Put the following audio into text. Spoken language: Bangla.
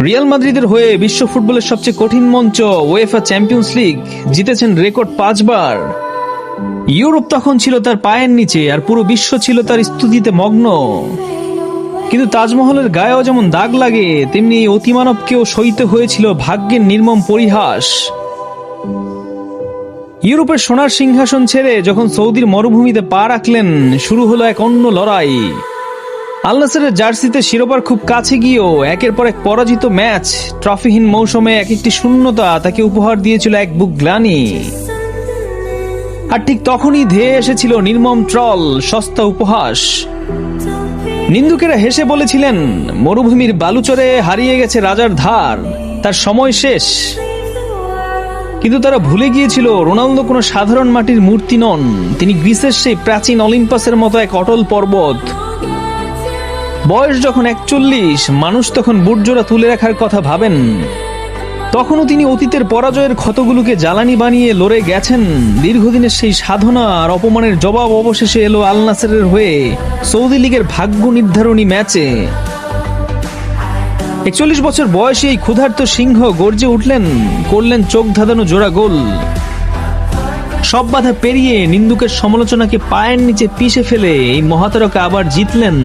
রিয়াল মাদ্রিদের হয়ে বিশ্ব ফুটবলের সবচেয়ে কঠিন মঞ্চ উয়েফা চ্যাম্পিয়ন্স লিগ জিতেছেন রেকর্ড 5 বার। ইউরোপ তখন ছিল তার পায়ের নিচে আর পুরো বিশ্ব ছিল তার স্তুতিতে মগ্ন। কিন্তু তাজমহলের গায়েও যেমন দাগ লাগে, তেমনি এই অতিমানবকেও সইতে হয়েছিল ভাগ্যের নির্মম পরিহাস। ইউরোপের সোনার সিংহাসন ছেড়ে যখন সৌদির মরুভূমিতে পা রাখলেন, শুরু হলো এক অন্য লড়াই। আল নাসেরের জার্সিতে শিরোপার খুব কাছে গিয়েও একের পর এক পরাজিত ম্যাচ, ট্রফিহীন মৌসুমে এক একটি শূন্যতা তাকে উপহার দিয়েছিল এক বুক গ্লানি। আর ঠিক তখনই ধেয়ে এসেছিল নির্মম ট্রল, সস্তা উপহাস। নিন্দুকেরা হেসে বলেছিলেন, মরুভূমির বালুচরে হারিয়ে গেছে রাজার ধার, তার সময় শেষ। কিন্তু তারা ভুলে গিয়েছিল রোনালদো কোনো সাধারণ মাটির মূর্তি নন, তিনি গ্রিসের সেই প্রাচীন অলিম্পাসের মতো এক অটল পর্বত। বয়স যখন 41, মানুষ তখন বুটজোড়া তুলে রাখার কথা ভাবেন। তখনও তিনি অতীতের পরাজয়ের ক্ষতগুলোকে জ্বালানি বানিয়ে লড়ে গেছেন। দীর্ঘদিনের সেই সাধনা আর অপমানের জবাব অবশেষে এলো আল নাসেরের হয়ে সৌদি লীগের ভাগ্য নির্ধারণী ম্যাচে। 41 বছর বয়সে এই ক্ষুধার্ত সিংহ গর্জে উঠলেন, করলেন চোখ ধাঁধানো জোড়া গোল। সব বাধা পেরিয়ে নিন্দুকের সমালোচনাকে পায়ের নিচে পিষে ফেলে এই মহাতারকা আবার জিতলেন।